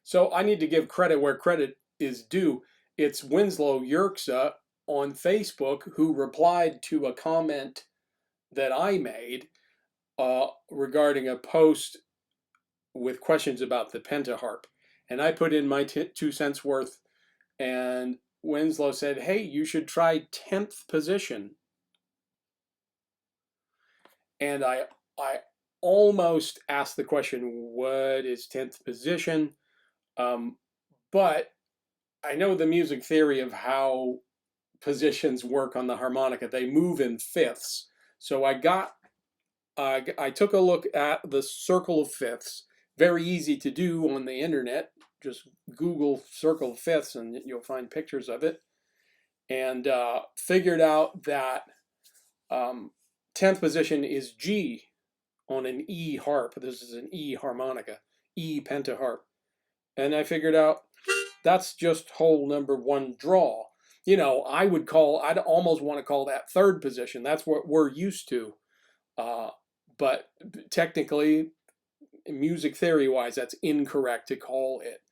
So I need to give credit where credit is due. It's Winslow Yerxa on Facebook who replied to a comment that I made regarding a post with questions about the PentaHarp. And I put in my 2 cents worth, and Winslow said, hey, you should try 10th position. And I almost asked the question, what is 10th position? But I know the music theory of how positions work on the harmonica. They move in fifths. So I took a look at the circle of fifths. Very easy to do on the internet. Just Google circle of fifths and you'll find pictures of it. And figured out that 10th position is G on an E harp. This is an E harmonica, E pentaharp. And I figured out that's just hole number 1 draw. You know, I'd almost want to call that 3rd position. That's what we're used to. But technically, music theory wise, that's incorrect to call it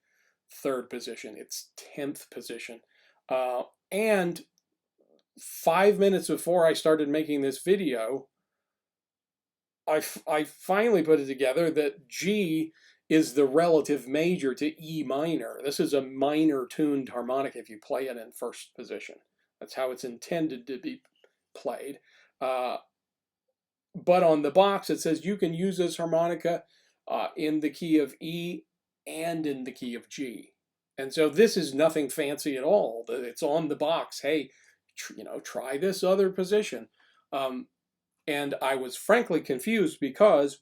3rd position. It's 10th position. And 5 minutes before I started making this video, I finally put it together that G is the relative major to E minor. This is a minor tuned harmonica if you play it in 1st position. That's how it's intended to be played. But on the box it says you can use this harmonica in the key of E and in the key of G. And so this is nothing fancy at all. It's on the box. Hey, try this other position. And I was frankly confused because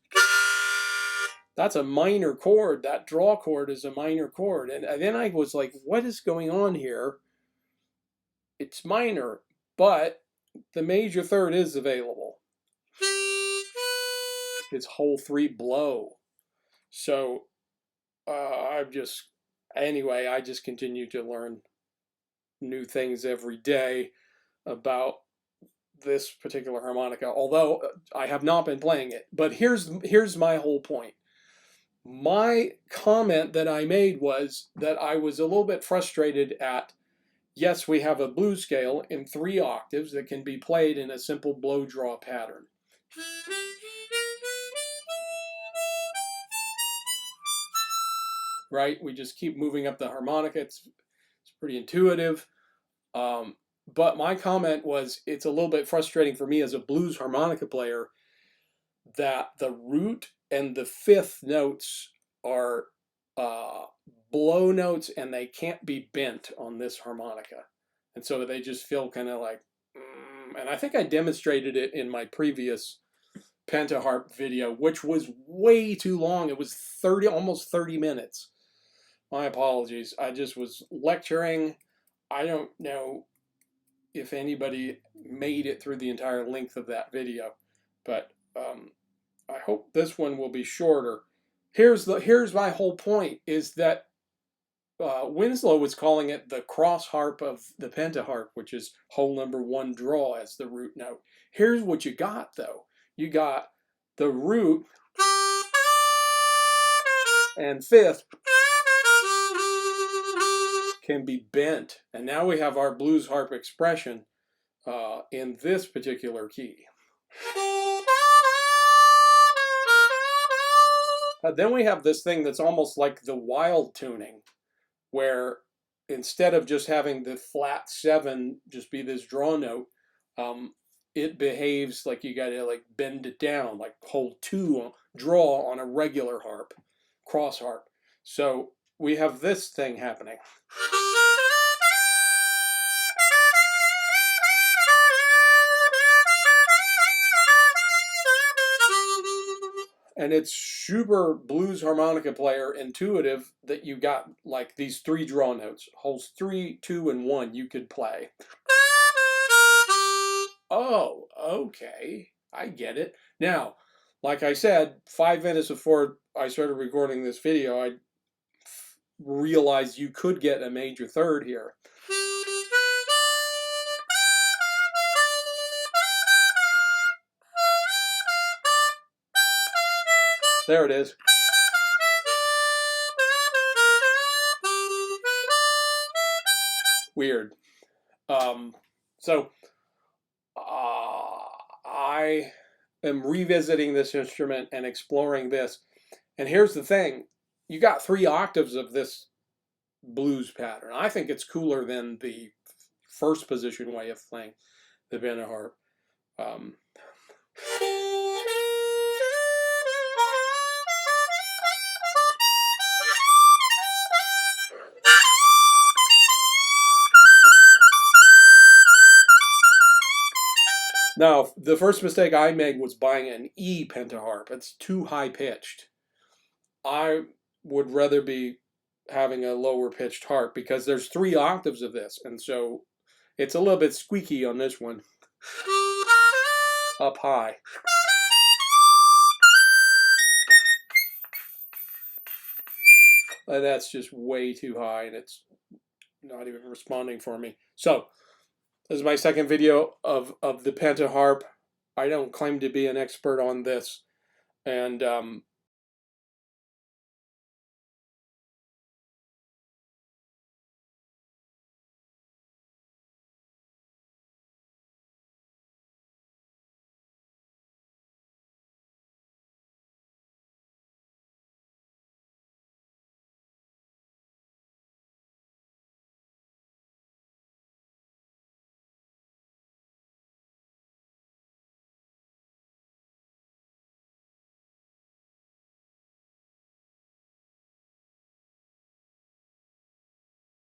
that's a minor chord. That draw chord is a minor chord. And then I was like, what is going on here? It's minor, but the major 3rd is available. It's hole 3 blow. So I just continue to learn new things every day about this particular harmonica, although I have not been playing it. But here's my whole point. My comment that I made was that I was a little bit frustrated at, yes, we have a blues scale in 3 octaves that can be played in a simple blow draw pattern. Right? We just keep moving up the harmonica. It's pretty intuitive. But my comment was, it's a little bit frustrating for me as a blues harmonica player that the root and the 5th notes are blow notes and they can't be bent on this harmonica. And so they just feel kind of like, and I think I demonstrated it in my previous PentaHarp video, which was way too long. It was almost 30 minutes. My apologies. I just was lecturing. I don't know if anybody made it through the entire length of that video, but I hope this one will be shorter. Here's my whole point, is that Winslow was calling it the cross harp of the PentaHarp, which is hole number 1 draw as the root note. Here's what you got though. You got the root and 5th can be bent. And now we have our blues harp expression in this particular key. Then we have this thing that's almost like the wild tuning, where instead of just having the flat 7 just be this draw note, it behaves like you gotta like bend it down, like hold 2 draw on a regular harp, cross harp. So we have this thing happening. And it's super blues harmonica player intuitive that you got like these 3 draw notes. Holes 3, 2, and 1 you could play. Oh, okay. I get it. Now, like I said, 5 minutes before I started recording this video, I realized you could get a major 3rd here. There it is. weird. So I am revisiting this instrument and exploring this. And here's the thing. You got 3 octaves of this blues pattern. I think it's cooler than the first position way of playing the PentaHarp. Um, Now, the first mistake I made was buying an E PentaHarp. It's too high pitched. I would rather be having a lower pitched harp because there's 3 octaves of this, and so it's a little bit squeaky on this one. Up high. And that's just way too high, and it's not even responding for me. So, this is my second video of the PentaHarp. I don't claim to be an expert on this, and